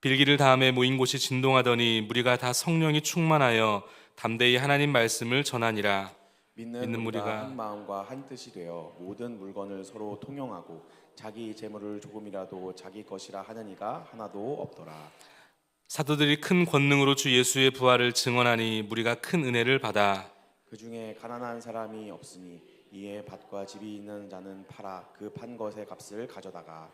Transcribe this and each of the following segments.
빌기를 다음에 모인 곳이 진동하더니 무리가 다 성령이 충만하여 담대히 하나님 말씀을 전하니라. 믿는 무리가 한 마음과 한 뜻이 되어 모든 물건을 서로 통용하고 자기 재물을 조금이라도 자기 것이라 하는 이가 하나도 없더라. 사도들이 큰 권능으로 주 예수의 부활을 증언하니 무리가 큰 은혜를 받아 그 중에 가난한 사람이 없으니 이에 밭과 집이 있는 자는 팔아 그 판 것의 값을 가져다가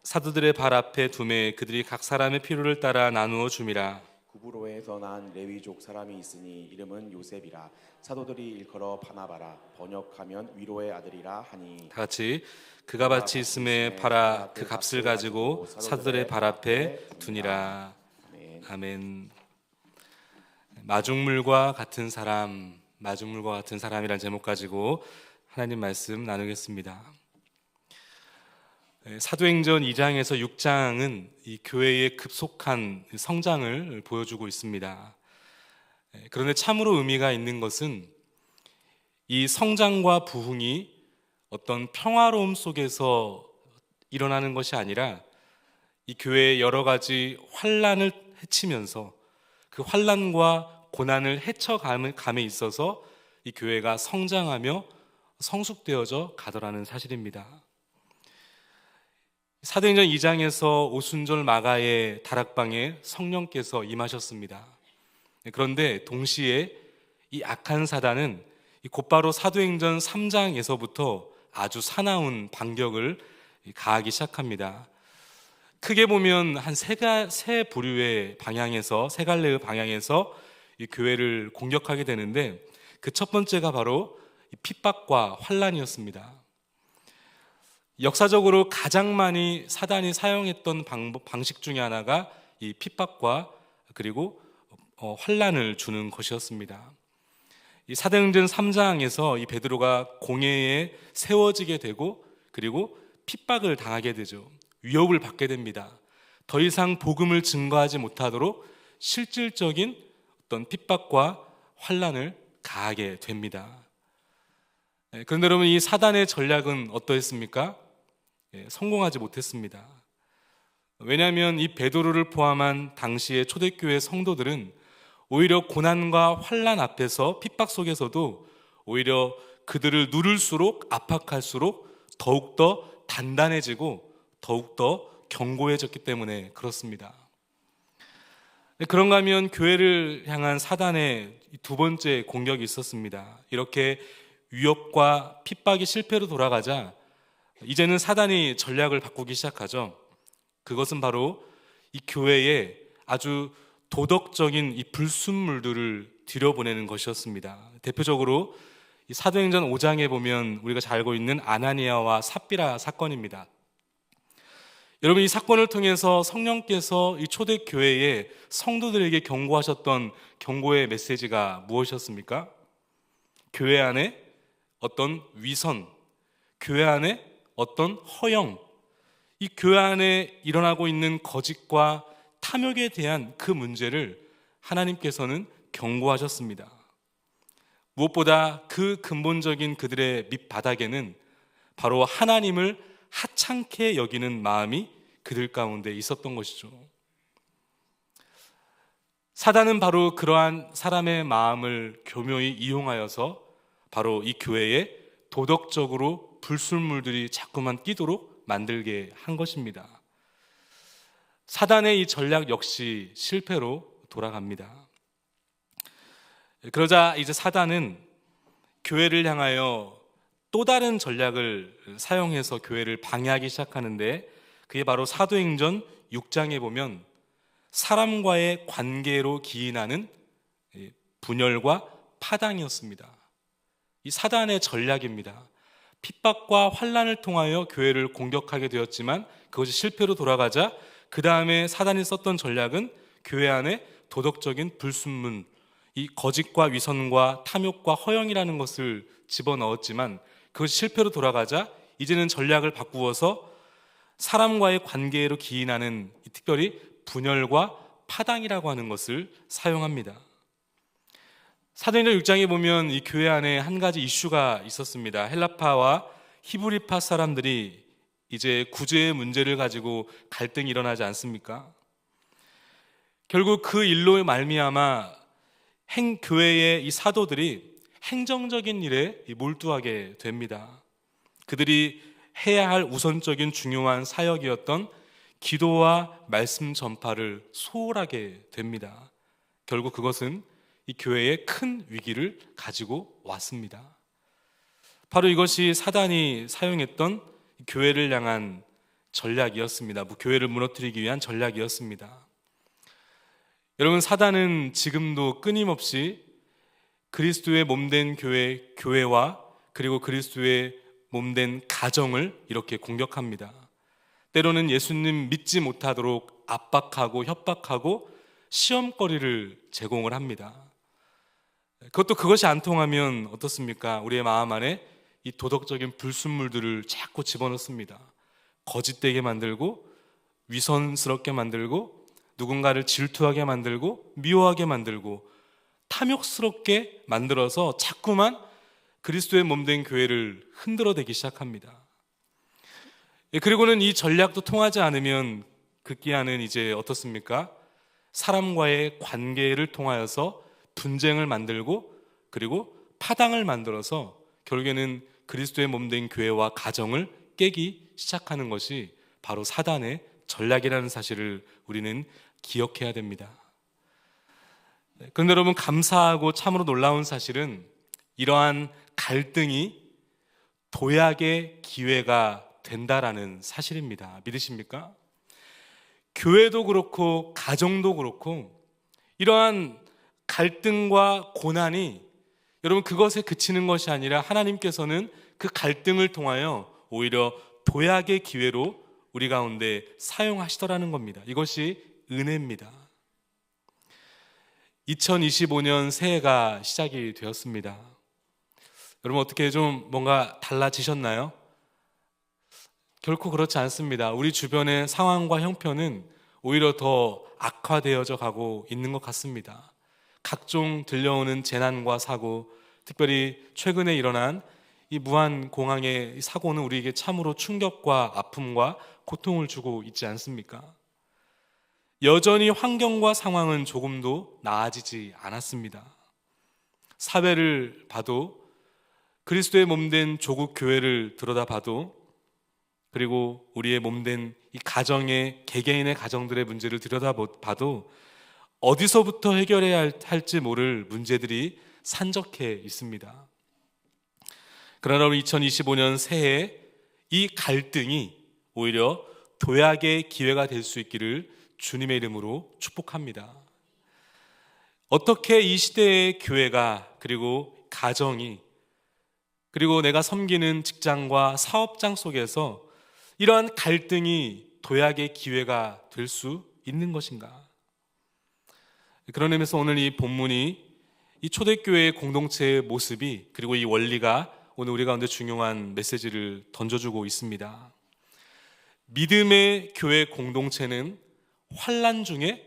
사도들의 발 앞에 두매 그들이 각 사람의 필요를 따라 나누어 줌이라. 구브로에서 난 레위족 사람이 있으니 이름은 요셉이라. 사도들이 일컬어 바나바라. 번역하면 위로의 아들이라 하니. 다 같이 그가 밭이 있음에 팔아 그 값을 가지고 사도들의 발 앞에 두니라. 아멘. 마중물과 같은 사람, 마중물과 같은 사람이란 제목 가지고 하나님 말씀 나누겠습니다. 사도행전 2장에서 6장은 이 교회의 급속한 성장을 보여주고 있습니다. 그런데 참으로 의미가 있는 것은 이 성장과 부흥이 어떤 평화로움 속에서 일어나는 것이 아니라 이 교회의 여러 가지 환난을 헤치면서 그 환난과 고난을 헤쳐감에 있어서 이 교회가 성장하며 성숙되어져 가더라는 사실입니다. 사도행전 2장에서 오순절 마가의 다락방에 성령께서 임하셨습니다. 그런데 동시에 이 악한 사단은 곧바로 사도행전 3장에서부터 아주 사나운 반격을 가하기 시작합니다. 크게 보면 한 세 부류의 방향에서, 세 갈래의 방향에서 이 교회를 공격하게 되는데 그 첫 번째가 바로 핍박과 환난이었습니다. 역사적으로 가장 많이 사단이 사용했던 방식 중에 하나가 이 핍박과 그리고 환난을 주는 것이었습니다. 이 사도행전 3장에서 이 베드로가 공회에 세워지게 되고 그리고 핍박을 당하게 되죠. 위협을 받게 됩니다. 더 이상 복음을 증거하지 못하도록 실질적인 어떤 핍박과 환난을 가하게 됩니다. 그런데 여러분, 이 사단의 전략은 어떠했습니까? 성공하지 못했습니다. 왜냐하면 이 베드로를 포함한 당시의 초대교회 성도들은 오히려 고난과 환난 앞에서 핍박 속에서도 오히려 그들을 누를수록 압박할수록 더욱더 단단해지고 더욱더 견고해졌기 때문에 그렇습니다. 그런가 하면 교회를 향한 사단의 두 번째 공격이 있었습니다. 이렇게 위협과 핍박이 실패로 돌아가자 이제는 사단이 전략을 바꾸기 시작하죠. 그것은 바로 이 교회에 아주 도덕적인 이 불순물들을 들여보내는 것이었습니다. 대표적으로 이 사도행전 5장에 보면 우리가 잘 알고 있는 아나니아와 삽비라 사건입니다. 여러분, 이 사건을 통해서 성령께서 이 초대교회의 성도들에게 경고하셨던 경고의 메시지가 무엇이었습니까? 교회 안에 어떤 위선, 교회 안에 어떤 허영, 이 교회 안에 일어나고 있는 거짓과 탐욕에 대한 그 문제를 하나님께서는 경고하셨습니다. 무엇보다 그 근본적인 그들의 밑바닥에는 바로 하나님을 하찮게 여기는 마음이 그들 가운데 있었던 것이죠. 사단은 바로 그러한 사람의 마음을 교묘히 이용하여서 바로 이 교회에 도덕적으로 불순물들이 자꾸만 끼도록 만들게 한 것입니다. 사단의 이 전략 역시 실패로 돌아갑니다. 그러자 이제 사단은 교회를 향하여 또 다른 전략을 사용해서 교회를 방해하기 시작하는데 그게 바로 사도행전 6장에 보면 사람과의 관계로 기인하는 분열과 파당이었습니다. 이 사단의 전략입니다. 핍박과 환난을 통하여 교회를 공격하게 되었지만 그것이 실패로 돌아가자 그 다음에 사단이 썼던 전략은 교회 안에 도덕적인 불순물, 이 거짓과 위선과 탐욕과 허영이라는 것을 집어넣었지만 그것이 실패로 돌아가자 이제는 전략을 바꾸어서 사람과의 관계로 기인하는 특별히 분열과 파당이라고 하는 것을 사용합니다. 사도행전 6장에 보면 이 교회 안에 한 가지 이슈가 있었습니다. 헬라파와 히브리파 사람들이 이제 구제의 문제를 가지고 갈등이 일어나지 않습니까? 결국 그 일로 말미암아 교회의 이 사도들이 행정적인 일에 몰두하게 됩니다. 그들이 해야 할 우선적인 중요한 사역이었던 기도와 말씀 전파를 소홀하게 됩니다. 결국 그것은 이 교회에 큰 위기를 가지고 왔습니다. 바로 이것이 사단이 사용했던 교회를 향한 전략이었습니다. 교회를 무너뜨리기 위한 전략이었습니다. 여러분, 사단은 지금도 끊임없이 그리스도의 몸된 교회와 그리고 그리스도의 몸된 가정을 이렇게 공격합니다. 때로는 예수님 믿지 못하도록 압박하고 협박하고 시험거리를 제공을 합니다. 그것이 안 통하면 어떻습니까? 우리의 마음 안에 이 도덕적인 불순물들을 자꾸 집어넣습니다. 거짓되게 만들고 위선스럽게 만들고 누군가를 질투하게 만들고 미워하게 만들고 탐욕스럽게 만들어서 자꾸만 그리스도의 몸된 교회를 흔들어대기 시작합니다. 그리고는 이 전략도 통하지 않으면 급기야는 이제 어떻습니까? 사람과의 관계를 통하여서 분쟁을 만들고 그리고 파당을 만들어서 결국에는 그리스도의 몸된 교회와 가정을 깨기 시작하는 것이 바로 사단의 전략이라는 사실을 우리는 기억해야 됩니다. 그런데 여러분, 감사하고 참으로 놀라운 사실은 이러한 갈등이 도약의 기회가 된다라는 사실입니다. 믿으십니까? 교회도 그렇고 가정도 그렇고 이러한 갈등과 고난이 여러분 그것에 그치는 것이 아니라 하나님께서는 그 갈등을 통하여 오히려 도약의 기회로 우리 가운데 사용하시더라는 겁니다. 이것이 은혜입니다. 2025년 새해가 시작이 되었습니다. 여러분, 어떻게 좀 뭔가 달라지셨나요? 결코 그렇지 않습니다. 우리 주변의 상황과 형편은 오히려 더 악화되어져 가고 있는 것 같습니다. 각종 들려오는 재난과 사고, 특별히 최근에 일어난 이 무안공항의 사고는 우리에게 참으로 충격과 아픔과 고통을 주고 있지 않습니까? 여전히 환경과 상황은 조금도 나아지지 않았습니다. 사회를 봐도 그리스도의 몸된 조국 교회를 들여다봐도 그리고 우리의 몸된 이 가정의 개개인의 가정들의 문제를 들여다봐도 어디서부터 해결해야 할지 모를 문제들이 산적해 있습니다. 그러나 우리 2025년 새해 이 갈등이 오히려 도약의 기회가 될 수 있기를 주님의 이름으로 축복합니다. 어떻게 이 시대의 교회가 그리고 가정이 그리고 내가 섬기는 직장과 사업장 속에서 이러한 갈등이 도약의 기회가 될 수 있는 것인가? 그런 의미에서 오늘 이 본문이 이 초대교회의 공동체의 모습이 그리고 이 원리가 오늘 우리 가운데 중요한 메시지를 던져주고 있습니다. 믿음의 교회 공동체는 환난 중에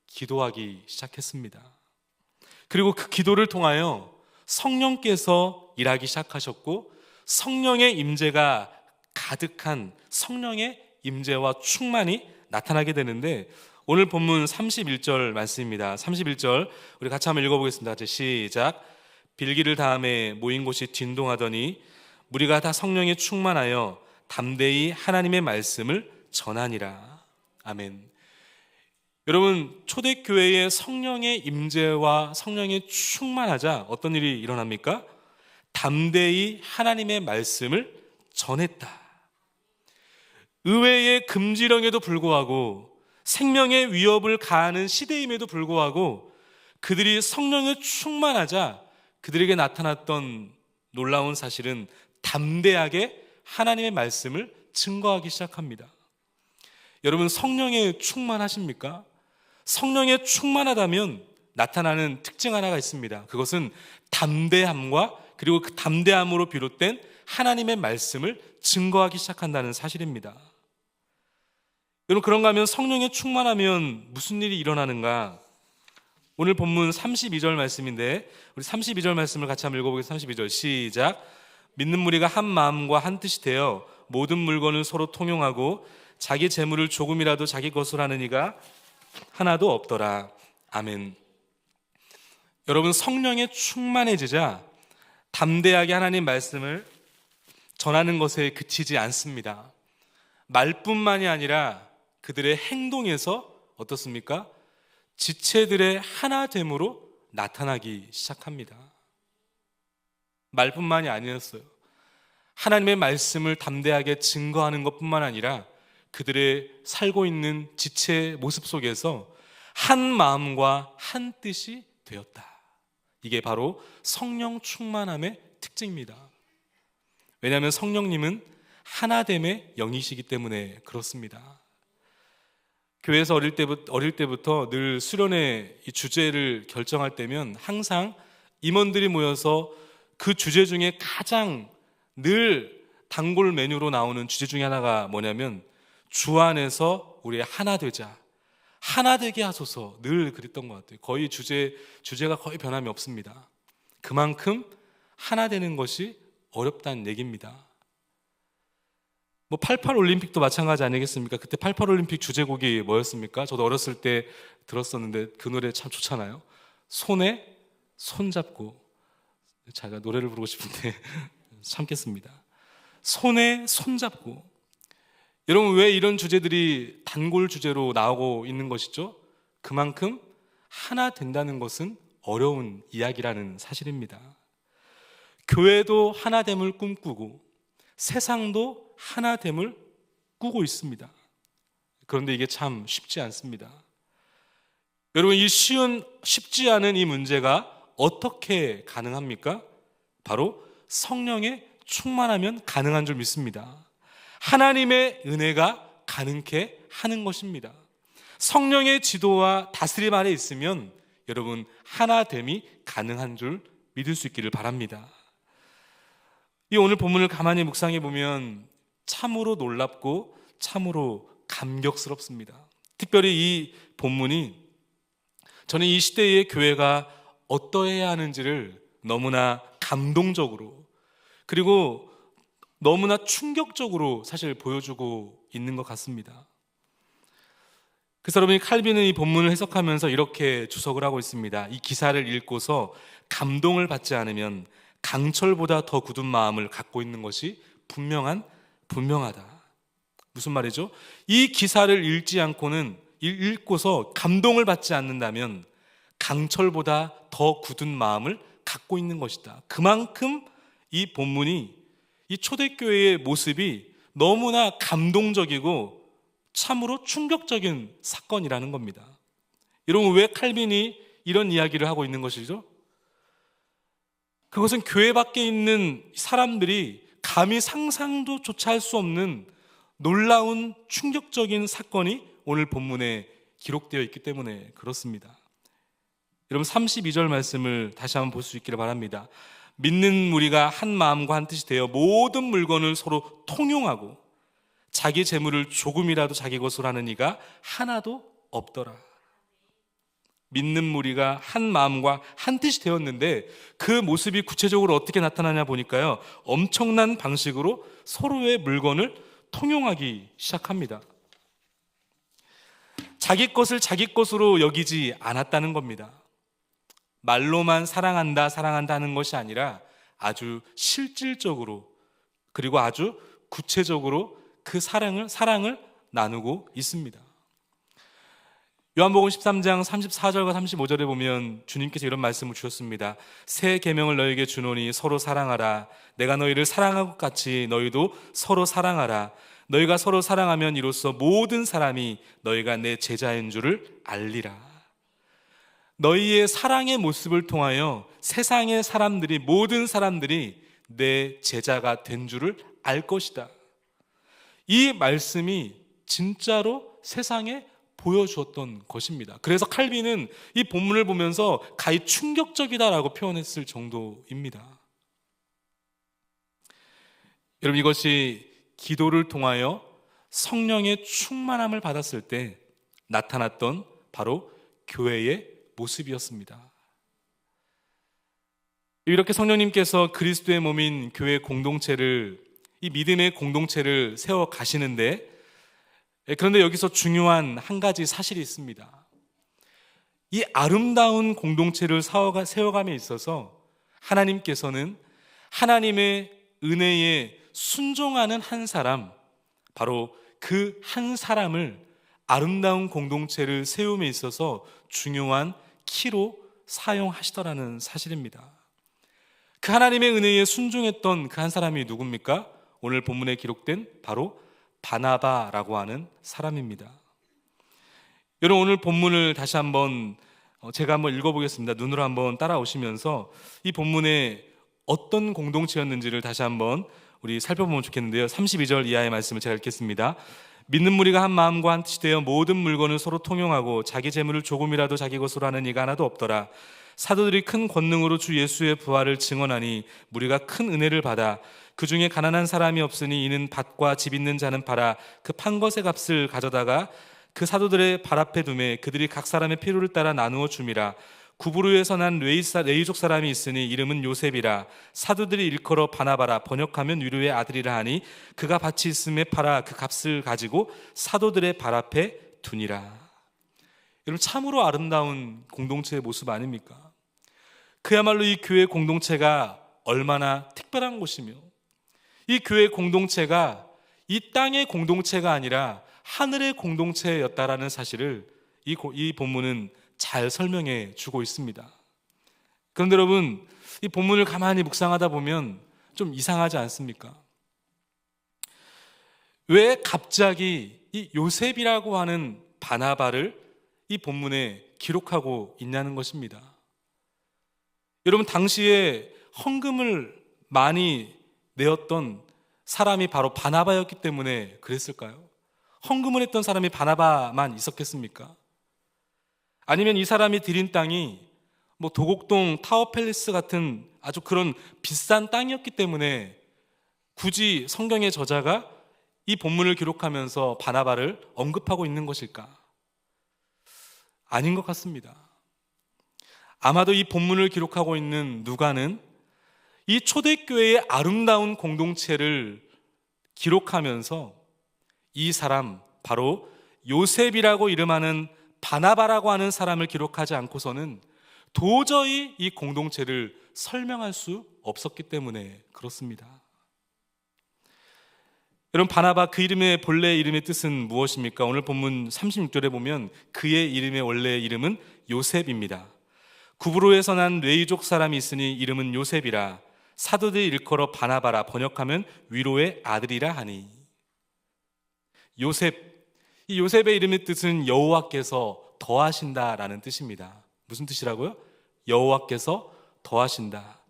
기도하기 시작했습니다. 그리고 그 기도를 통하여 성령께서 일하기 시작하셨고 성령의 임재가 가득한 성령의 임재와 충만이 나타나게 되는데 오늘 본문 31절 말씀입니다. 31절 우리 같이 한번 읽어보겠습니다. 같이 시작. 빌기를 다음에 모인 곳이 딘동하더니 무리가 다 성령에 충만하여 담대히 하나님의 말씀을 전하니라. 아멘. 여러분, 초대교회의 성령의 임재와 성령에 충만하자 어떤 일이 일어납니까? 담대히 하나님의 말씀을 전했다. 의외의 금지령에도 불구하고 생명의 위협을 가하는 시대임에도 불구하고 그들이 성령에 충만하자 그들에게 나타났던 놀라운 사실은 담대하게 하나님의 말씀을 증거하기 시작합니다. 여러분, 성령에 충만하십니까? 성령에 충만하다면 나타나는 특징 하나가 있습니다. 그것은 담대함과 그리고 그 담대함으로 비롯된 하나님의 말씀을 증거하기 시작한다는 사실입니다. 여러분, 그런가 하면 성령에 충만하면 무슨 일이 일어나는가? 오늘 본문 32절 말씀인데 우리 32절 말씀을 같이 한번 읽어보겠습니다. 32절 시작. 믿는 무리가 한 마음과 한 뜻이 되어 모든 물건을 서로 통용하고 자기 재물을 조금이라도 자기 것으로 하는 이가 하나도 없더라. 아멘. 여러분, 성령에 충만해지자 담대하게 하나님 말씀을 전하는 것에 그치지 않습니다. 말뿐만이 아니라 그들의 행동에서 어떻습니까? 지체들의 하나됨으로 나타나기 시작합니다. 말뿐만이 아니었어요. 하나님의 말씀을 담대하게 증거하는 것뿐만 아니라 그들의 살고 있는 지체 모습 속에서 한 마음과 한 뜻이 되었다. 이게 바로 성령 충만함의 특징입니다. 왜냐하면 성령님은 하나됨의 영이시기 때문에 그렇습니다. 교회에서 어릴 때부터 늘 수련회 이 주제를 결정할 때면 항상 임원들이 모여서 그 주제 중에 가장 늘 단골 메뉴로 나오는 주제 중에 하나가 뭐냐면 주 안에서 우리 하나 되자, 하나 되게 하소서, 늘 그랬던 것 같아요. 거의 주제가 거의 변함이 없습니다. 그만큼 하나 되는 것이 어렵다는 얘기입니다. 88 올림픽도 마찬가지 아니겠습니까? 그때 88 올림픽 주제곡이 뭐였습니까? 저도 어렸을 때 들었었는데 그 노래 참 좋잖아요. 손에 손 잡고, 제가 노래를 부르고 싶은데 참겠습니다. 손에 손 잡고. 여러분, 왜 이런 주제들이 단골 주제로 나오고 있는 것이죠? 그만큼 하나 된다는 것은 어려운 이야기라는 사실입니다. 교회도 하나됨을 꿈꾸고 세상도 하나됨을 꾸고 있습니다. 그런데 이게 참 쉽지 않습니다. 여러분, 쉽지 않은 이 문제가 어떻게 가능합니까? 바로 성령의 충만하면 가능한 줄 믿습니다. 하나님의 은혜가 가능케 하는 것입니다. 성령의 지도와 다스림 아래 있으면 여러분, 하나됨이 가능한 줄 믿을 수 있기를 바랍니다. 이 오늘 본문을 가만히 묵상해 보면 참으로 놀랍고 참으로 감격스럽습니다. 특별히 이 본문이 저는 이 시대의 교회가 어떠해야 하는지를 너무나 감동적으로 그리고 너무나 충격적으로 사실 보여주고 있는 것 같습니다. 그래서 여러분이 칼빈은 이 본문을 해석하면서 이렇게 주석을 하고 있습니다. 이 기사를 읽고서 감동을 받지 않으면 강철보다 더 굳은 마음을 갖고 있는 것이 분명하다. 무슨 말이죠? 이 기사를 읽고서 감동을 받지 않는다면 강철보다 더 굳은 마음을 갖고 있는 것이다. 그만큼 이 본문이 이 초대교회의 모습이 너무나 감동적이고 참으로 충격적인 사건이라는 겁니다. 여러분, 왜 칼빈이 이런 이야기를 하고 있는 것이죠? 그것은 교회 밖에 있는 사람들이 감히 상상도 조차 할 수 없는 놀라운 충격적인 사건이 오늘 본문에 기록되어 있기 때문에 그렇습니다. 여러분, 32절 말씀을 다시 한번 볼 수 있기를 바랍니다. 믿는 무리가 한 마음과 한 뜻이 되어 모든 물건을 서로 통용하고 자기 재물을 조금이라도 자기 것으로 하는 이가 하나도 없더라. 믿는 무리가 한 마음과 한 뜻이 되었는데 그 모습이 구체적으로 어떻게 나타나냐 보니까요, 엄청난 방식으로 서로의 물건을 통용하기 시작합니다. 자기 것을 자기 것으로 여기지 않았다는 겁니다. 말로만 사랑한다 하는 것이 아니라 아주 실질적으로 그리고 아주 구체적으로 그 사랑을 나누고 있습니다. 요한복음 13장 34절과 35절에 보면 주님께서 이런 말씀을 주셨습니다. 새 계명을 너희에게 주노니 서로 사랑하라. 내가 너희를 사랑한 것 같이 너희도 서로 사랑하라. 너희가 서로 사랑하면 이로써 모든 사람이 너희가 내 제자인 줄을 알리라. 너희의 사랑의 모습을 통하여 세상의 사람들이, 모든 사람들이 내 제자가 된 줄을 알 것이다. 이 말씀이 진짜로 세상에 보여주었던 것입니다. 그래서 칼빈은 이 본문을 보면서 가히 충격적이다라고 표현했을 정도입니다. 여러분, 이것이 기도를 통하여 성령의 충만함을 받았을 때 나타났던 바로 교회의 모습이었습니다. 이렇게 성령님께서 그리스도의 몸인 교회 공동체를, 이 믿음의 공동체를 세워 가시는데, 그런데 여기서 중요한 한 가지 사실이 있습니다. 이 아름다운 공동체를 세워감에 있어서 하나님께서는 하나님의 은혜에 순종하는 한 사람, 바로 그 한 사람을 아름다운 공동체를 세움에 있어서 중요한 키로 사용하시더라는 사실입니다. 그 하나님의 은혜에 순종했던 그 한 사람이 누굽니까? 오늘 본문에 기록된 바로 바나바라고 하는 사람입니다. 여러분, 오늘 본문을 다시 한번 제가 한번 읽어보겠습니다. 눈으로 한번 따라오시면서 이 본문에 어떤 공동체였는지를 다시 한번 우리 살펴보면 좋겠는데요. 32절 이하의 말씀을 제가 읽겠습니다. 믿는 무리가 한 마음과 한 뜻이 되어 모든 물건을 서로 통용하고 자기 재물을 조금이라도 자기 것으로 하는 이가 하나도 없더라. 사도들이 큰 권능으로 주 예수의 부활을 증언하니 무리가 큰 은혜를 받아 그 중에 가난한 사람이 없으니 이는 밭과 집 있는 자는 팔아 그 판 것의 값을 가져다가 그 사도들의 발 앞에 두매 그들이 각 사람의 필요를 따라 나누어 줌이라. 구브로에서 난 레위족 사람이 있으니 이름은 요셉이라. 사도들이 일컬어 바나바라 번역하면 위로의 아들이라 하니 그가 밭이 있음에 팔아 그 값을 가지고 사도들의 발 앞에 두니라. 여러분, 참으로 아름다운 공동체의 모습 아닙니까? 그야말로 이 교회 공동체가 얼마나 특별한 곳이며 이 교회 공동체가 이 땅의 공동체가 아니라 하늘의 공동체였다라는 사실을 이 본문은 잘 설명해 주고 있습니다. 그런데 여러분, 이 본문을 가만히 묵상하다 보면 좀 이상하지 않습니까? 왜 갑자기 이 요셉이라고 하는 바나바를 이 본문에 기록하고 있냐는 것입니다. 여러분, 당시에 헌금을 많이 내었던 사람이 바로 바나바였기 때문에 그랬을까요? 헌금을 했던 사람이 바나바만 있었겠습니까? 아니면 이 사람이 들인 땅이 뭐 도곡동 타워팰리스 같은 아주 그런 비싼 땅이었기 때문에 굳이 성경의 저자가 이 본문을 기록하면서 바나바를 언급하고 있는 것일까? 아닌 것 같습니다. 아마도 이 본문을 기록하고 있는 누가는 이 초대교회의 아름다운 공동체를 기록하면서 이 사람, 바로 요셉이라고 이름하는 바나바라고 하는 사람을 기록하지 않고서는 도저히 이 공동체를 설명할 수 없었기 때문에 그렇습니다. 여러분, 바나바 그 이름의 본래 이름의 뜻은 무엇입니까? 오늘 본문 36절에 보면 그의 이름의 원래 이름은 요셉입니다. 구브로에서 난 레위족 사람이 있으니 이름은 요셉이라. 사도들이 일컬어 바나바라 번역하면 위로의 아들이라 하니. 요셉, 이 요셉의 이름의 뜻은 여호와께서 더하신다라는 뜻입니다. 무슨 뜻이라고요? 여호와께서 더하신다.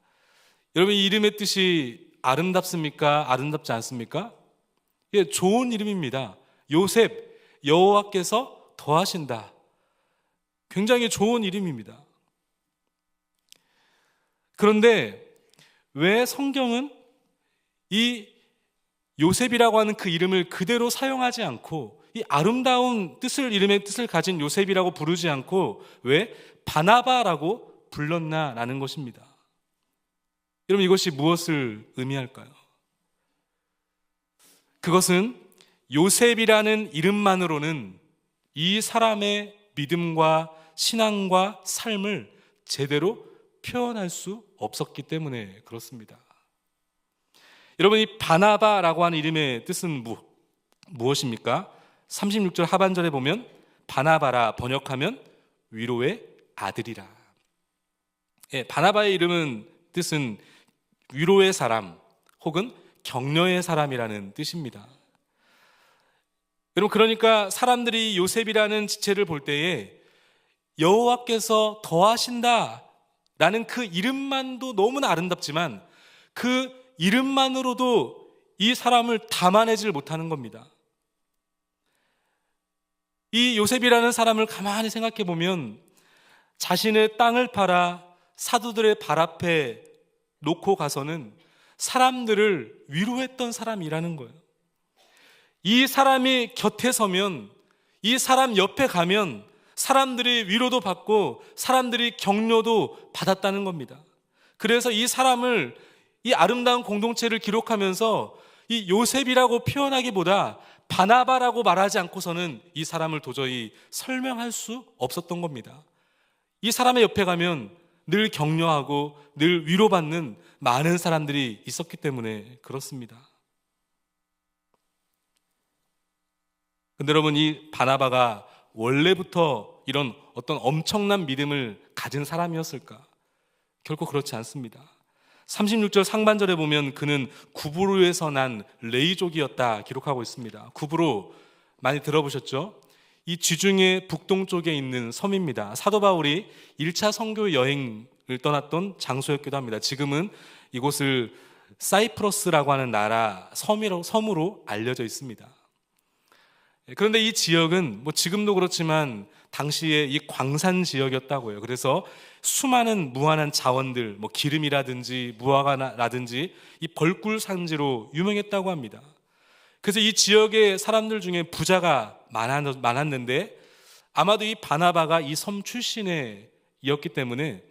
여러분, 이 이름의 뜻이 아름답습니까? 아름답지 않습니까? 예, 좋은 이름입니다. 요셉, 여호와께서 더하신다. 굉장히 좋은 이름입니다. 그런데 왜 성경은 이 요셉이라고 하는 그 이름을 그대로 사용하지 않고 이 아름다운 이름의 뜻을 가진 요셉이라고 부르지 않고 왜 바나바라고 불렀나라는 것입니다. 여러분, 이것이 무엇을 의미할까요? 그것은 요셉이라는 이름만으로는 이 사람의 믿음과 신앙과 삶을 제대로 표현할 수 없었기 때문에 그렇습니다. 여러분, 이 바나바라고 하는 이름의 뜻은 무엇입니까? 36절 하반절에 보면 바나바라 번역하면 위로의 아들이라. 예, 바나바의 뜻은 위로의 사람 혹은 격려의 사람이라는 뜻입니다. 여러분, 그러니까 사람들이 요셉이라는 지체를 볼 때에 여호와께서 더하신다 라는 그 이름만도 너무나 아름답지만 그 이름만으로도 이 사람을 담아내질 못하는 겁니다. 이 요셉이라는 사람을 가만히 생각해 보면 자신의 땅을 팔아 사도들의 발 앞에 놓고 가서는 사람들을 위로했던 사람이라는 거예요. 이 사람이 곁에 서면, 이 사람 옆에 가면 사람들이 위로도 받고 사람들이 격려도 받았다는 겁니다. 그래서 이 사람을, 이 아름다운 공동체를 기록하면서 이 요셉이라고 표현하기보다 바나바라고 말하지 않고서는 이 사람을 도저히 설명할 수 없었던 겁니다. 이 사람의 옆에 가면 늘 격려하고 늘 위로받는 많은 사람들이 있었기 때문에 그렇습니다. 근데 여러분, 이 바나바가 원래부터 이런 어떤 엄청난 믿음을 가진 사람이었을까? 결코 그렇지 않습니다. 36절 상반절에 보면 그는 구브로에서 난 레이족이었다 기록하고 있습니다. 구브로 많이 들어보셨죠? 이 지중해 북동쪽에 있는 섬입니다. 사도 바울이 1차 선교 여행을 떠났던 장소였기도 합니다. 지금은 이곳을 사이프러스라고 하는 나라 섬으로 알려져 있습니다. 그런데 이 지역은 지금도 그렇지만 당시에 이 광산 지역이었다고 해요. 그래서 수많은 무한한 자원들, 기름이라든지 무화과라든지 이 벌꿀 산지로 유명했다고 합니다. 그래서 이 지역의 사람들 중에 부자가 많았는데 아마도 이 바나바가 이 섬 출신이었기 때문에,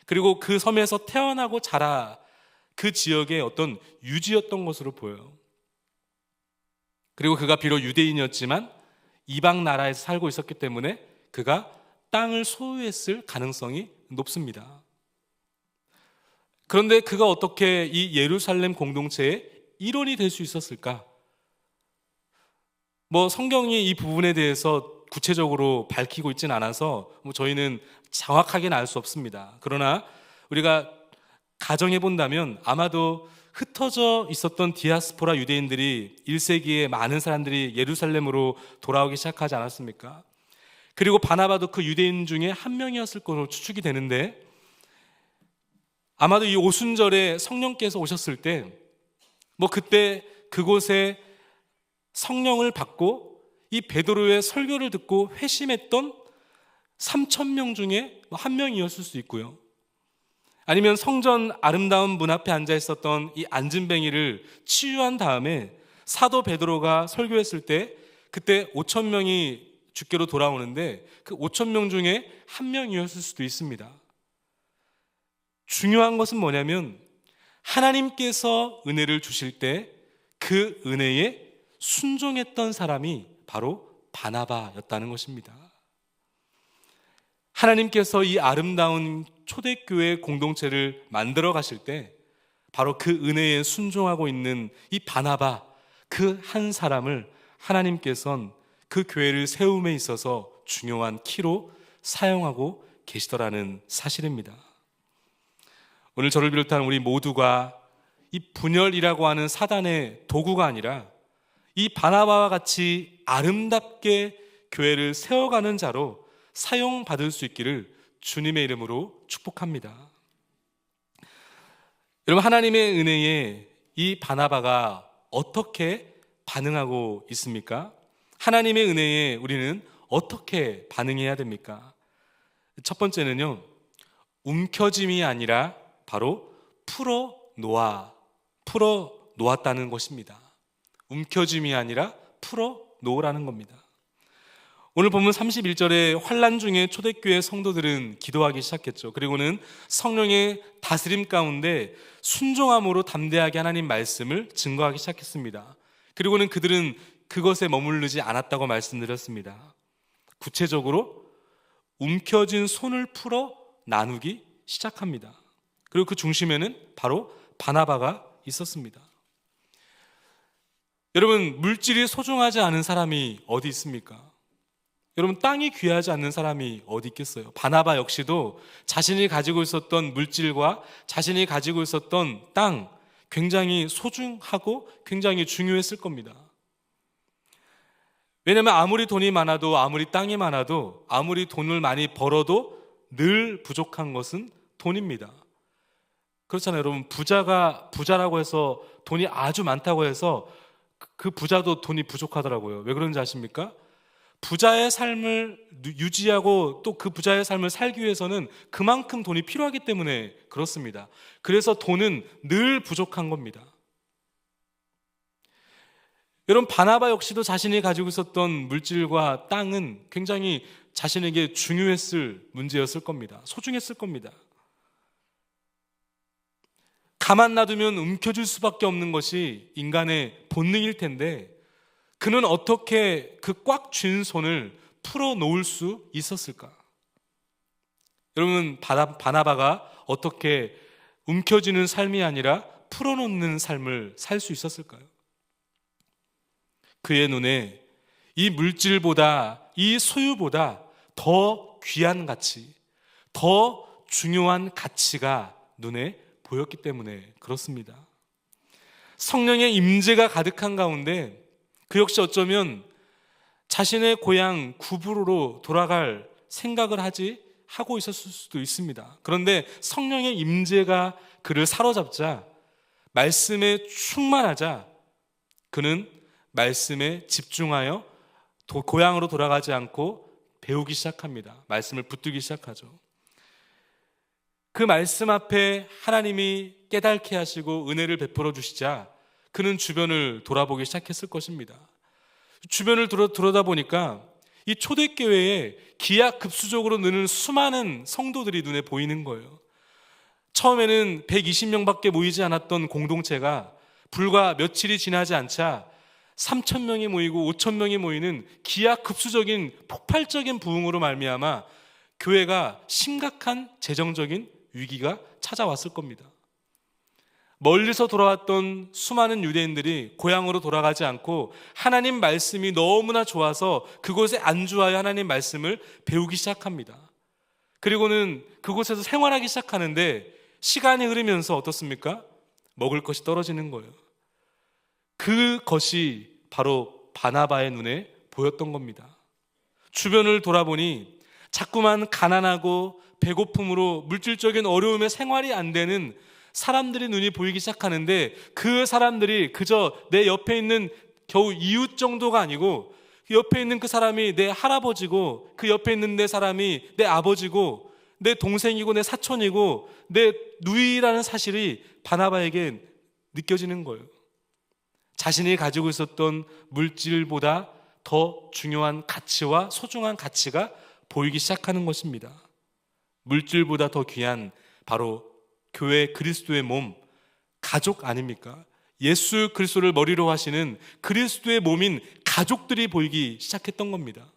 그리고 그 섬에서 태어나고 자라 그 지역의 어떤 유지였던 것으로 보여요. 그리고 그가 비록 유대인이었지만 이방 나라에서 살고 있었기 때문에 그가 땅을 소유했을 가능성이 높습니다. 그런데 그가 어떻게 이 예루살렘 공동체의 일원이 될 수 있었을까? 성경이 이 부분에 대해서 구체적으로 밝히고 있지는 않아서 저희는 정확하게는 알 수 없습니다. 그러나 우리가 가정해 본다면 아마도 흩어져 있었던 디아스포라 유대인들이 1세기에 많은 사람들이 예루살렘으로 돌아오기 시작하지 않았습니까? 그리고 바나바도 그 유대인 중에 한 명이었을 것으로 추측이 되는데, 아마도 이 오순절에 성령께서 오셨을 때 그때 그곳에 성령을 받고 이 베드로의 설교를 듣고 회심했던 3,000명 중에 한 명이었을 수 있고요. 아니면 성전 아름다운 문 앞에 앉아 있었던 이 안진뱅이를 치유한 다음에 사도 베드로가 설교했을 때 그때 5,000명이 주께로 돌아오는데 그 5,000명 중에 한 명이었을 수도 있습니다. 중요한 것은 뭐냐면 하나님께서 은혜를 주실 때 그 은혜에 순종했던 사람이 바로 바나바였다는 것입니다. 하나님께서 이 아름다운 초대교회 공동체를 만들어 가실 때 바로 그 은혜에 순종하고 있는 이 바나바, 그 한 사람을 하나님께서는 그 교회를 세움에 있어서 중요한 키로 사용하고 계시더라는 사실입니다. 오늘 저를 비롯한 우리 모두가 이 분열이라고 하는 사단의 도구가 아니라 이 바나바와 같이 아름답게 교회를 세워가는 자로 사용받을 수 있기를 주님의 이름으로 축복합니다. 여러분, 하나님의 은혜에 이 바나바가 어떻게 반응하고 있습니까? 하나님의 은혜에 우리는 어떻게 반응해야 됩니까? 첫 번째는요, 움켜짐이 아니라 바로 풀어 놓았다는 것입니다. 움켜짐이 아니라 풀어 놓으라는 겁니다. 오늘 본문 31절에 환난 중에 초대교회 성도들은 기도하기 시작했죠. 그리고는 성령의 다스림 가운데 순종함으로 담대하게 하나님 말씀을 증거하기 시작했습니다. 그리고는 그들은 그것에 머무르지 않았다고 말씀드렸습니다. 구체적으로 움켜진 손을 풀어 나누기 시작합니다. 그리고 그 중심에는 바로 바나바가 있었습니다. 여러분, 물질이 소중하지 않은 사람이 어디 있습니까? 여러분, 땅이 귀하지 않는 사람이 어디 있겠어요? 바나바 역시도 자신이 가지고 있었던 물질과 자신이 가지고 있었던 땅, 굉장히 소중하고 굉장히 중요했을 겁니다. 왜냐하면 아무리 돈이 많아도, 아무리 땅이 많아도, 아무리 돈을 많이 벌어도 늘 부족한 것은 돈입니다. 그렇잖아요. 여러분, 부자라고 해서 돈이 아주 많다고 해서 그 부자도 돈이 부족하더라고요. 왜 그런지 아십니까? 부자의 삶을 유지하고 또 그 부자의 삶을 살기 위해서는 그만큼 돈이 필요하기 때문에 그렇습니다. 그래서 돈은 늘 부족한 겁니다. 여러분, 바나바 역시도 자신이 가지고 있었던 물질과 땅은 굉장히 자신에게 중요했을 문제였을 겁니다. 소중했을 겁니다. 가만 놔두면 움켜질 수밖에 없는 것이 인간의 본능일 텐데 그는 어떻게 그 꽉 쥔 손을 풀어 놓을 수 있었을까? 여러분, 바나바가 어떻게 움켜쥐는 삶이 아니라 풀어놓는 삶을 살 수 있었을까요? 그의 눈에 이 물질보다, 이 소유보다 더 귀한 가치, 더 중요한 가치가 눈에 보였기 때문에 그렇습니다. 성령의 임재가 가득한 가운데 그 역시 어쩌면 자신의 고향 구부로로 돌아갈 생각을 하고 있었을 수도 있습니다. 그런데 성령의 임재가 그를 사로잡자, 말씀에 충만하자 그는 말씀에 집중하여 고향으로 돌아가지 않고 배우기 시작합니다. 말씀을 붙들기 시작하죠. 그 말씀 앞에 하나님이 깨닫게 하시고 은혜를 베풀어 주시자 그는 주변을 돌아보기 시작했을 것입니다. 주변을 들여다보니까 이 초대교회에 기하급수적으로 느는 수많은 성도들이 눈에 보이는 거예요. 처음에는 120명밖에 모이지 않았던 공동체가 불과 며칠이 지나지 않자 3,000명이 모이고 5,000명이 모이는 기하급수적인 폭발적인 부흥으로 말미암아 교회가 심각한 재정적인 위기가 찾아왔을 겁니다. 멀리서 돌아왔던 수많은 유대인들이 고향으로 돌아가지 않고 하나님 말씀이 너무나 좋아서 그곳에 안주하여 하나님 말씀을 배우기 시작합니다. 그리고는 그곳에서 생활하기 시작하는데 시간이 흐르면서 어떻습니까? 먹을 것이 떨어지는 거예요. 그것이 바로 바나바의 눈에 보였던 겁니다. 주변을 돌아보니 자꾸만 가난하고 배고픔으로 물질적인 어려움에 생활이 안 되는 사람들의 눈이 보이기 시작하는데 그 사람들이 그저 내 옆에 있는 겨우 이웃 정도가 아니고 그 옆에 있는 그 사람이 내 할아버지고 그 옆에 있는 내 사람이 내 아버지고 내 동생이고 내 사촌이고 내 누이라는 사실이 바나바에게 느껴지는 거예요. 자신이 가지고 있었던 물질보다 더 중요한 가치와 소중한 가치가 보이기 시작하는 것입니다. 물질보다 더 귀한 바로 교회 그리스도의 몸, 가족 아닙니까? 예수 그리스도를 머리로 하시는 그리스도의 몸인 가족들이 보이기 시작했던 겁니다.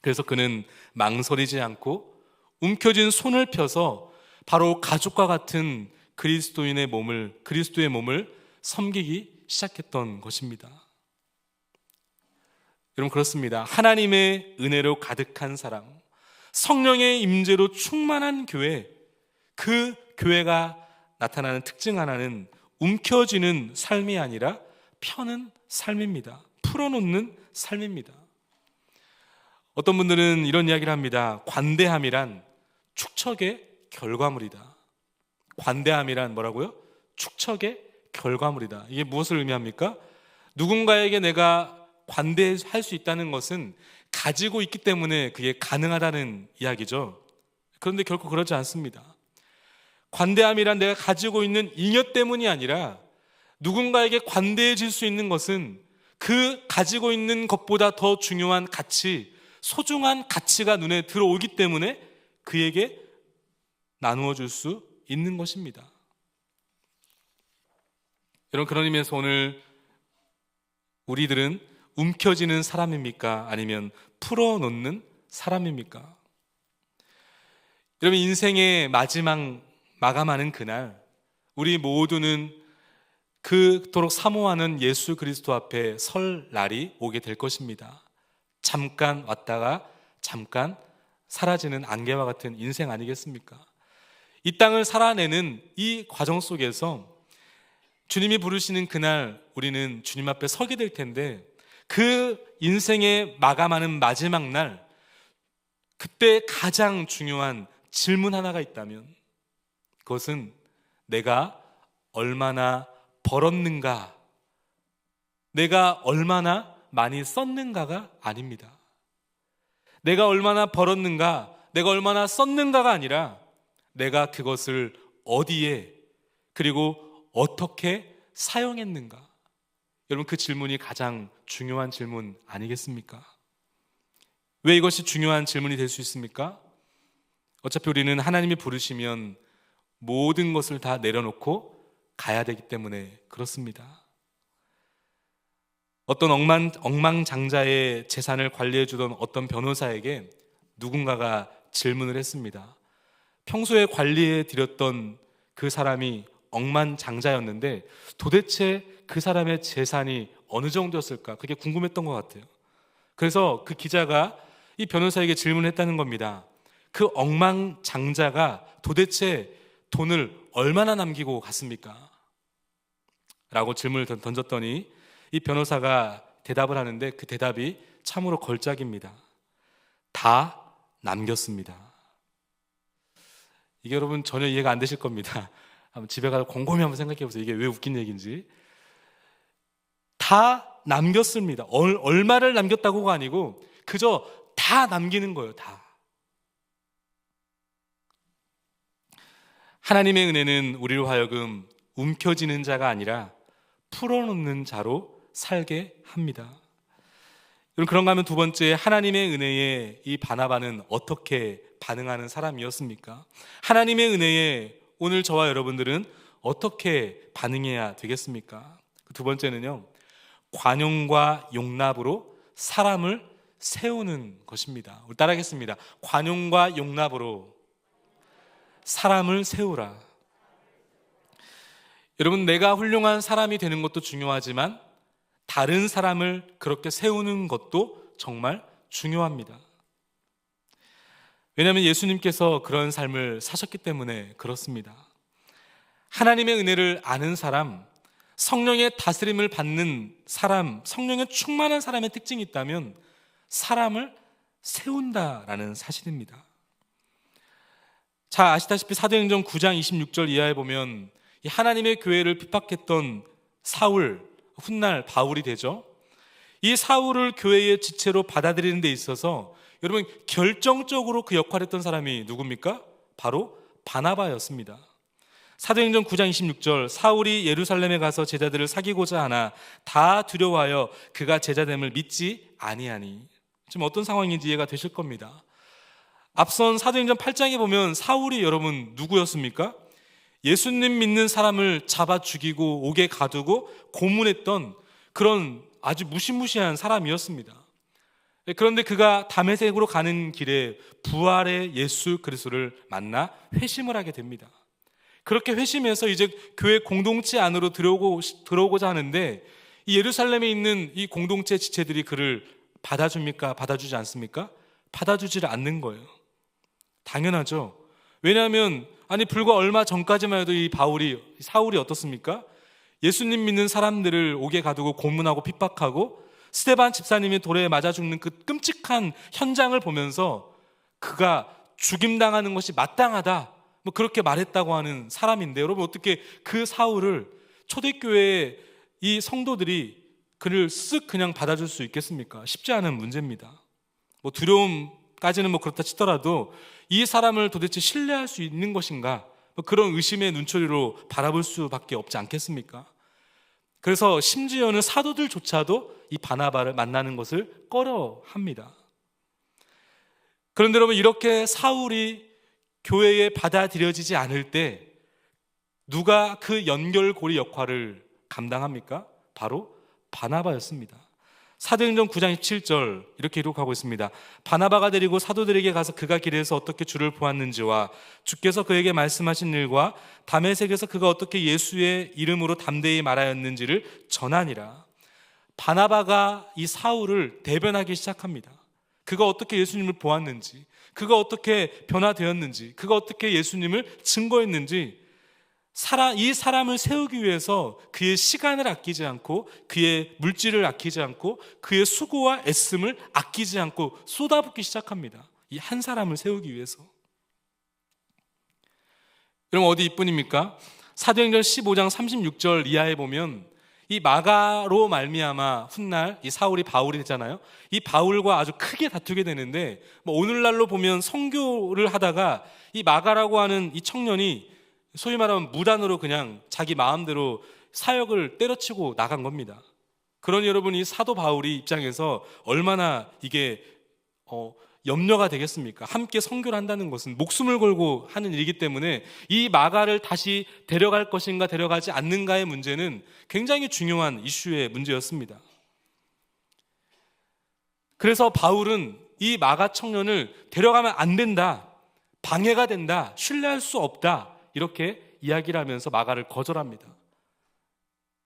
그래서 그는 망설이지 않고 움켜쥔 손을 펴서 바로 가족과 같은 그리스도의 몸을 섬기기 시작했던 것입니다. 여러분, 그렇습니다. 하나님의 은혜로 가득한 사람, 성령의 임재로 충만한 교회, 그 교회가 나타나는 특징 하나는 움켜쥐는 삶이 아니라 펴는 삶입니다. 풀어놓는 삶입니다. 어떤 분들은 이런 이야기를 합니다. 관대함이란 축척의 결과물이다. 관대함이란 뭐라고요? 축척의 결과물이다. 이게 무엇을 의미합니까? 누군가에게 내가 관대할 수 있다는 것은 가지고 있기 때문에 그게 가능하다는 이야기죠. 그런데 결코 그렇지 않습니다. 관대함이란 내가 가지고 있는 잉여 때문이 아니라 누군가에게 관대해질 수 있는 것은 그 가지고 있는 것보다 더 중요한 가치, 소중한 가치가 눈에 들어오기 때문에 그에게 나누어 줄 수 있는 것입니다. 여러분, 그런 의미에서 오늘 우리들은 움켜쥐는 사람입니까? 아니면 풀어놓는 사람입니까? 여러분, 인생의 마감하는 그날 우리 모두는 그토록 사모하는 예수 그리스도 앞에 설 날이 오게 될 것입니다. 잠깐 왔다가 잠깐 사라지는 안개와 같은 인생 아니겠습니까? 이 땅을 살아내는 이 과정 속에서 주님이 부르시는 그날 우리는 주님 앞에 서게 될 텐데 그 인생의 마감하는 마지막 날, 그때 가장 중요한 질문 하나가 있다면 그것은 내가 얼마나 벌었는가, 내가 얼마나 많이 썼는가가 아닙니다. 내가 얼마나 벌었는가, 내가 얼마나 썼는가가 아니라 내가 그것을 어디에 그리고 어떻게 사용했는가. 여러분, 그 질문이 가장 중요한 질문 아니겠습니까? 왜 이것이 중요한 질문이 될 수 있습니까? 어차피 우리는 하나님이 부르시면 모든 것을 다 내려놓고 가야 되기 때문에 그렇습니다. 어떤 억만장자의 재산을 관리해 주던 어떤 변호사에게 누군가가 질문을 했습니다. 평소에 관리해 드렸던 그 사람이 억만장자였는데 도대체 그 사람의 재산이 어느 정도였을까? 그게 궁금했던 것 같아요. 그래서 그 기자가 이 변호사에게 질문했다는 겁니다. 그 억만장자가 도대체 돈을 얼마나 남기고 갔습니까? 라고 질문을 던졌더니 이 변호사가 대답을 하는데 그 대답이 참으로 걸작입니다. 다 남겼습니다. 이게 여러분 전혀 이해가 안 되실 겁니다. 한번 집에 가서 곰곰이 한번 생각해 보세요. 이게 왜 웃긴 얘기인지. 다 남겼습니다. 얼마를 남겼다고가 아니고 그저 다 남기는 거예요. 다. 하나님의 은혜는 우리로 하여금 움켜쥐는 자가 아니라 풀어놓는 자로 살게 합니다. 여러분, 그런가 하면 두 번째, 하나님의 은혜에 이 바나바는 어떻게 반응하는 사람이었습니까? 하나님의 은혜에 오늘 저와 여러분들은 어떻게 반응해야 되겠습니까? 두 번째는요, 관용과 용납으로 사람을 세우는 것입니다. 우리 따라하겠습니다. 관용과 용납으로 사람을 세우라. 여러분, 내가 훌륭한 사람이 되는 것도 중요하지만 다른 사람을 그렇게 세우는 것도 정말 중요합니다. 왜냐하면 예수님께서 그런 삶을 사셨기 때문에 그렇습니다. 하나님의 은혜를 아는 사람, 성령의 다스림을 받는 사람, 성령의 충만한 사람의 특징이 있다면 사람을 세운다라는 사실입니다. 자, 아시다시피 사도행전 9장 26절 이하에 보면 이 하나님의 교회를 핍박했던 사울, 훗날 바울이 되죠. 이 사울을 교회의 지체로 받아들이는 데 있어서 여러분 결정적으로 그 역할을 했던 사람이 누굽니까? 바로 바나바였습니다. 사도행전 9장 26절, 사울이 예루살렘에 가서 제자들을 사귀고자 하나 다 두려워하여 그가 제자됨을 믿지 아니하니. 지금 어떤 상황인지 이해가 되실 겁니다. 앞선 사도행전 8장에 보면 사울이 여러분 누구였습니까? 예수님 믿는 사람을 잡아 죽이고 옥에 가두고 고문했던 그런 아주 무시무시한 사람이었습니다. 그런데 그가 다메섹으로 가는 길에 부활의 예수 그리스도를 만나 회심을 하게 됩니다. 그렇게 회심해서 이제 교회 공동체 안으로 들어오고자 하는데 이 예루살렘에 있는 이 공동체 지체들이 그를 받아줍니까? 받아주지 않습니까? 받아주지를 않는 거예요. 당연하죠. 왜냐하면 불과 얼마 전까지만 해도 이 사울이 어떻습니까? 예수님 믿는 사람들을 옥에 가두고 고문하고 핍박하고 스데반 집사님이 돌에 맞아 죽는 그 끔찍한 현장을 보면서 그가 죽임당하는 것이 마땅하다, 그렇게 말했다고 하는 사람인데, 여러분 어떻게 그 사울을 초대교회의 이 성도들이 그를 쓱 그냥 받아줄 수 있겠습니까? 쉽지 않은 문제입니다. 두려움까지는 그렇다 치더라도 이 사람을 도대체 신뢰할 수 있는 것인가? 그런 의심의 눈초리로 바라볼 수밖에 없지 않겠습니까? 그래서 심지어는 사도들조차도 이 바나바를 만나는 것을 꺼려합니다. 그런데 여러분, 이렇게 사울이 교회에 받아들여지지 않을 때 누가 그 연결고리 역할을 감당합니까? 바로 바나바였습니다. 사도행전 9장 17절 이렇게 기록하고 있습니다. 바나바가 데리고 사도들에게 가서 그가 길에서 어떻게 주를 보았는지와 주께서 그에게 말씀하신 일과 다메섹에서 그가 어떻게 예수의 이름으로 담대히 말하였는지를 전하니라. 바나바가 이 사울을 대변하기 시작합니다. 그가 어떻게 예수님을 보았는지, 그가 어떻게 변화되었는지, 그가 어떻게 예수님을 증거했는지, 이 사람을 세우기 위해서 그의 시간을 아끼지 않고 그의 물질을 아끼지 않고 그의 수고와 애씀을 아끼지 않고 쏟아붓기 시작합니다. 이 한 사람을 세우기 위해서. 여러분 어디 이뿐입니까? 사도행전 15장 36절 이하에 보면 이 마가로 말미암아 훗날 이 사울이 바울이 되잖아요. 이 바울과 아주 크게 다투게 되는데 오늘날로 보면 선교를 하다가 이 마가라고 하는 이 청년이 소위 말하면 무단으로 그냥 자기 마음대로 사역을 때려치고 나간 겁니다. 그러니 여러분, 이 사도 바울이 입장에서 얼마나 이게 염려가 되겠습니까? 함께 선교를 한다는 것은 목숨을 걸고 하는 일이기 때문에 이 마가를 다시 데려갈 것인가 데려가지 않는가의 문제는 굉장히 중요한 이슈의 문제였습니다. 그래서 바울은 이 마가 청년을 데려가면 안 된다, 방해가 된다, 신뢰할 수 없다, 이렇게 이야기를 하면서 마가를 거절합니다.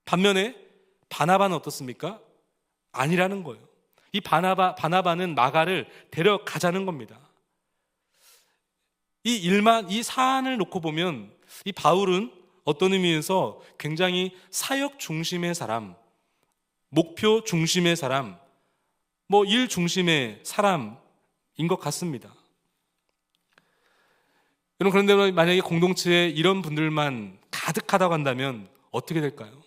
반면에 바나바는 어떻습니까? 아니라는 거예요. 이 바나바는 마가를 데려가자는 겁니다. 이 사안을 놓고 보면 이 바울은 어떤 의미에서 굉장히 사역 중심의 사람, 목표 중심의 사람, 일 중심의 사람인 것 같습니다. 여러분, 그런데 만약에 공동체에 이런 분들만 가득하다고 한다면 어떻게 될까요?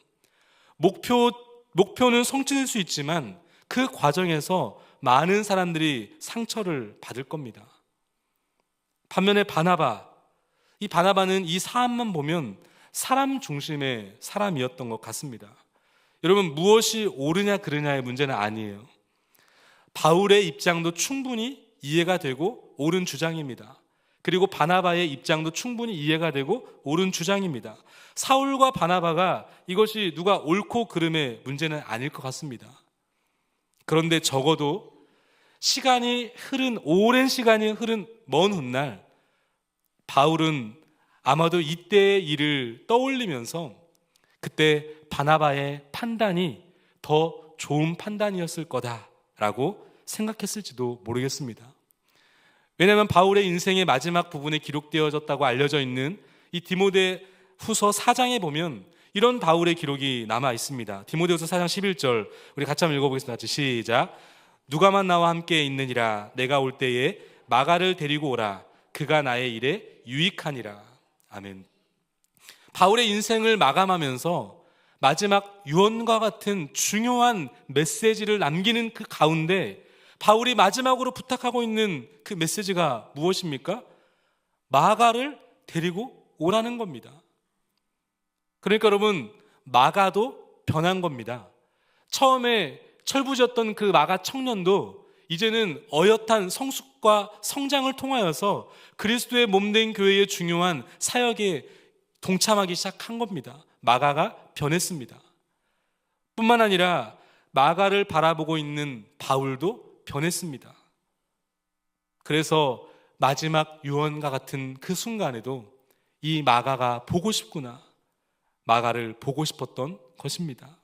목표는 성취될 수 있지만 그 과정에서 많은 사람들이 상처를 받을 겁니다. 반면에 이 바나바는 이 사안만 보면 사람 중심의 사람이었던 것 같습니다. 여러분, 무엇이 옳으냐 그르냐의 문제는 아니에요. 바울의 입장도 충분히 이해가 되고 옳은 주장입니다. 그리고 바나바의 입장도 충분히 이해가 되고 옳은 주장입니다. 사울과 바나바가 이것이 누가 옳고 그름의 문제는 아닐 것 같습니다. 그런데 적어도 오랜 시간이 흐른 먼 훗날 바울은 아마도 이때의 일을 떠올리면서 그때 바나바의 판단이 더 좋은 판단이었을 거다라고 생각했을지도 모르겠습니다. 왜냐하면 바울의 인생의 마지막 부분에 기록되어졌다고 알려져 있는 이 디모데후서 4장에 보면 이런 바울의 기록이 남아 있습니다. 디모데후서 4장 11절, 우리 같이 한번 읽어보겠습니다. 같이 시작. 누가만 나와 함께 있느니라. 내가 올 때에 마가를 데리고 오라. 그가 나의 일에 유익하니라. 아멘. 바울의 인생을 마감하면서 마지막 유언과 같은 중요한 메시지를 남기는 그 가운데 바울이 마지막으로 부탁하고 있는 그 메시지가 무엇입니까? 마가를 데리고 오라는 겁니다. 그러니까 여러분, 마가도 변한 겁니다. 처음에 철부지였던 그 마가 청년도 이제는 어엿한 성숙과 성장을 통하여서 그리스도의 몸된 교회의 중요한 사역에 동참하기 시작한 겁니다. 마가가 변했습니다. 뿐만 아니라 마가를 바라보고 있는 바울도 변했습니다. 그래서 마지막 유언과 같은 그 순간에도 이 마가가 보고 싶구나, 마가를 보고 싶었던 것입니다.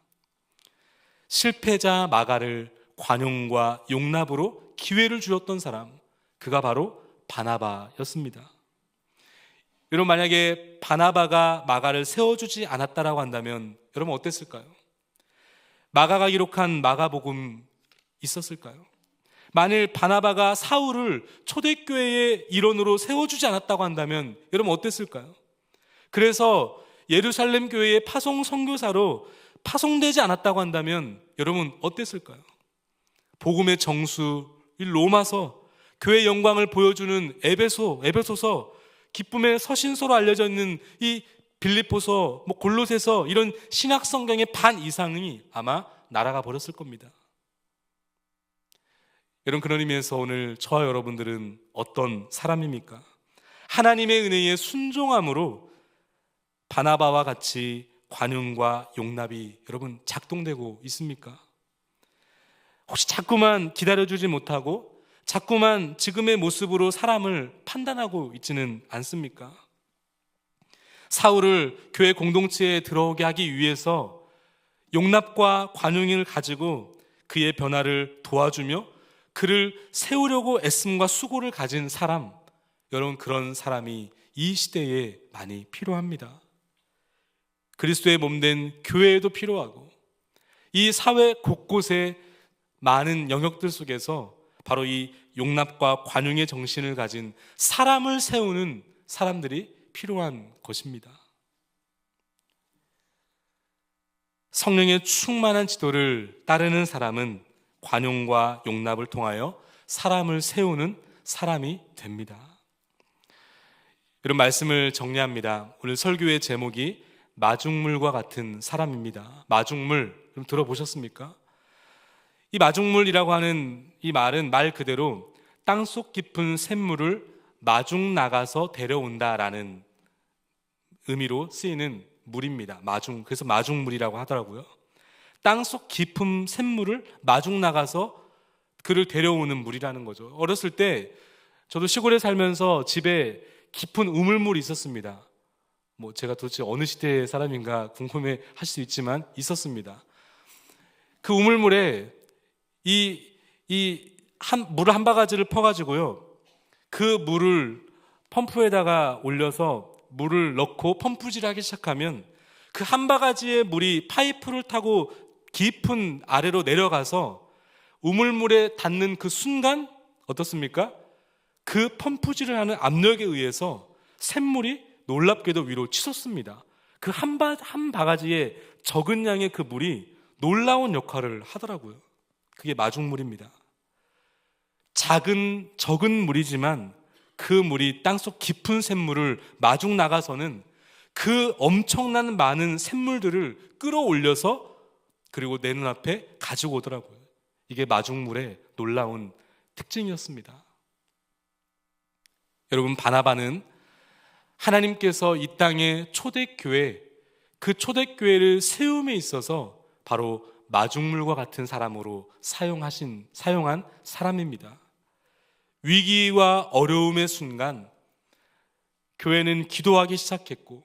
실패자 마가를 관용과 용납으로 기회를 주었던 사람, 그가 바로 바나바였습니다. 여러분, 만약에 바나바가 마가를 세워주지 않았다라고 한다면 여러분 어땠을까요? 마가가 기록한 마가복음 있었을까요? 만일 바나바가 사울을 초대교회의 일원으로 세워주지 않았다고 한다면 여러분 어땠을까요? 그래서 예루살렘 교회의 파송 선교사로 파송되지 않았다고 한다면 여러분 어땠을까요? 복음의 정수, 이 로마서, 교회의 영광을 보여주는 에베소서, 기쁨의 서신서로 알려져 있는 이 빌립보서, 골로새서, 이런 신약 성경의 반 이상이 아마 날아가 버렸을 겁니다. 여러분, 그런 의미에서 오늘 저와 여러분들은 어떤 사람입니까? 하나님의 은혜에 순종함으로 바나바와 같이 관용과 용납이 여러분 작동되고 있습니까? 혹시 자꾸만 기다려주지 못하고 자꾸만 지금의 모습으로 사람을 판단하고 있지는 않습니까? 사울을 교회 공동체에 들어오게 하기 위해서 용납과 관용을 가지고 그의 변화를 도와주며 그를 세우려고 애씀과 수고를 가진 사람, 여러분, 그런 사람이 이 시대에 많이 필요합니다. 그리스도의 몸된 교회에도 필요하고 이 사회 곳곳에 많은 영역들 속에서 바로 이 용납과 관용의 정신을 가진 사람을 세우는 사람들이 필요한 것입니다. 성령의 충만한 지도를 따르는 사람은 관용과 용납을 통하여 사람을 세우는 사람이 됩니다. 이런 말씀을 정리합니다. 오늘 설교의 제목이 마중물과 같은 사람입니다. 마중물, 좀 들어보셨습니까? 이 마중물이라고 하는 이 말은 말 그대로 땅속 깊은 샘물을 마중 나가서 데려온다라는 의미로 쓰이는 물입니다. 그래서 마중물이라고 하더라고요. 땅속 깊은 샘물을 마중 나가서 그를 데려오는 물이라는 거죠. 어렸을 때 저도 시골에 살면서 집에 깊은 우물물이 있었습니다. 제가 도대체 어느 시대의 사람인가 궁금해 할 수 있지만 있었습니다. 그 우물물에 물을 한 바가지를 퍼가지고요, 그 물을 펌프에다가 올려서 물을 넣고 펌프질을 하기 시작하면 그 한 바가지의 물이 파이프를 타고 깊은 아래로 내려가서 우물물에 닿는 그 순간 어떻습니까? 그 펌프질을 하는 압력에 의해서 샘물이 놀랍게도 위로 치솟습니다. 그 한 바가지의 적은 양의 그 물이 놀라운 역할을 하더라고요. 그게 마중물입니다. 적은 물이지만 그 물이 땅속 깊은 샘물을 마중 나가서는 그 엄청난 많은 샘물들을 끌어올려서 그리고 내 눈앞에 가지고 오더라고요. 이게 마중물의 놀라운 특징이었습니다. 여러분, 바나바는 하나님께서 이 땅의 초대교회, 그 초대교회를 세움에 있어서 바로 마중물과 같은 사람으로 사용한 사람입니다. 위기와 어려움의 순간 교회는 기도하기 시작했고,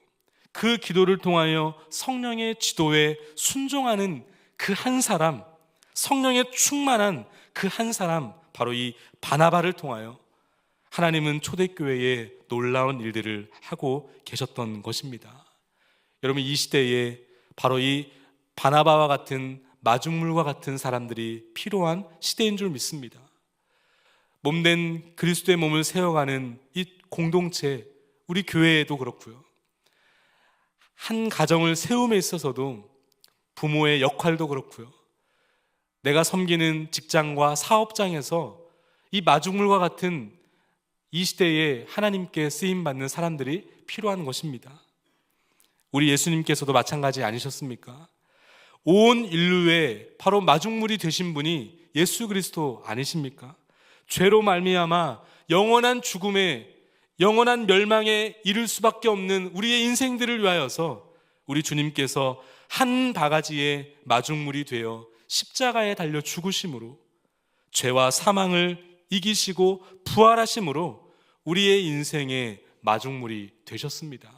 그 기도를 통하여 성령의 지도에 순종하는 그 한 사람, 성령에 충만한 그 한 사람, 바로 이 바나바를 통하여 하나님은 초대교회에 놀라운 일들을 하고 계셨던 것입니다. 여러분, 이 시대에 바로 이 바나바와 같은 마중물과 같은 사람들이 필요한 시대인 줄 믿습니다. 몸된 그리스도의 몸을 세워가는 이 공동체, 우리 교회에도 그렇고요, 한 가정을 세움에 있어서도 부모의 역할도 그렇고요, 내가 섬기는 직장과 사업장에서 이 마중물과 같은 이 시대에 하나님께 쓰임받는 사람들이 필요한 것입니다. 우리 예수님께서도 마찬가지 아니셨습니까? 온 인류에 바로 마중물이 되신 분이 예수 그리스도 아니십니까? 죄로 말미암아 영원한 죽음에, 영원한 멸망에 이를 수밖에 없는 우리의 인생들을 위하여서 우리 주님께서 한 바가지의 마중물이 되어 십자가에 달려 죽으심으로 죄와 사망을 이기시고 부활하심으로 우리의 인생의 마중물이 되셨습니다.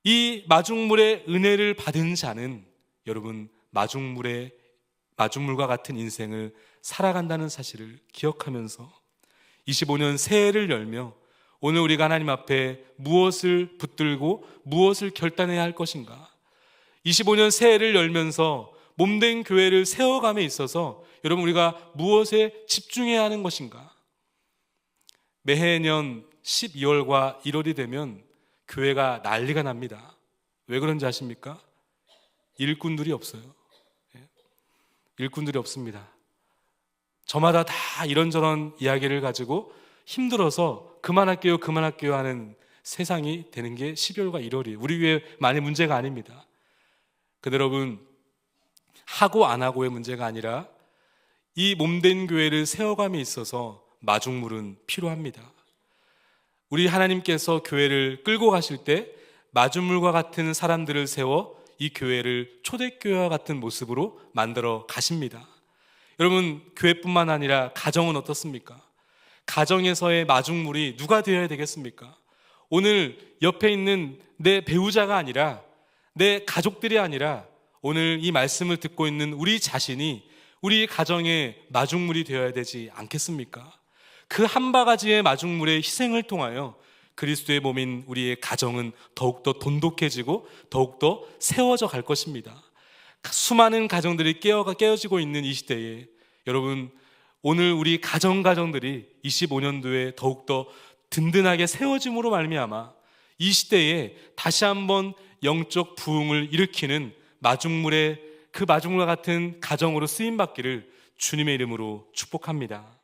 이 마중물의 은혜를 받은 자는 여러분, 마중물과 같은 인생을 살아간다는 사실을 기억하면서 25년 새해를 열며 오늘 우리가 하나님 앞에 무엇을 붙들고 무엇을 결단해야 할 것인가, 25년 새해를 열면서 몸된 교회를 세워감에 있어서 여러분, 우리가 무엇에 집중해야 하는 것인가? 매해년 12월과 1월이 되면 교회가 난리가 납니다. 왜 그런지 아십니까? 일꾼들이 없어요. 일꾼들이 없습니다. 저마다 다 이런저런 이야기를 가지고 힘들어서 그만할게요 하는 세상이 되는 게 12월과 1월이에요. 우리 교회만의 문제가 아닙니다. 근데 여러분, 하고 안 하고의 문제가 아니라 이 몸된 교회를 세워감에 있어서 마중물은 필요합니다. 우리 하나님께서 교회를 끌고 가실 때 마중물과 같은 사람들을 세워 이 교회를 초대교회와 같은 모습으로 만들어 가십니다. 여러분, 교회뿐만 아니라 가정은 어떻습니까? 가정에서의 마중물이 누가 되어야 되겠습니까? 오늘 옆에 있는 내 배우자가 아니라, 내 가족들이 아니라 오늘 이 말씀을 듣고 있는 우리 자신이 우리 가정의 마중물이 되어야 되지 않겠습니까? 그 한 바가지의 마중물의 희생을 통하여 그리스도의 몸인 우리의 가정은 더욱더 돈독해지고 더욱더 세워져 갈 것입니다. 수많은 가정들이 깨어지고 있는 이 시대에 여러분, 오늘 우리 가정들이 25년도에 더욱더 든든하게 세워짐으로 말미암아 이 시대에 다시 한번 영적 부흥을 일으키는 그 마중물과 같은 가정으로 쓰임받기를 주님의 이름으로 축복합니다.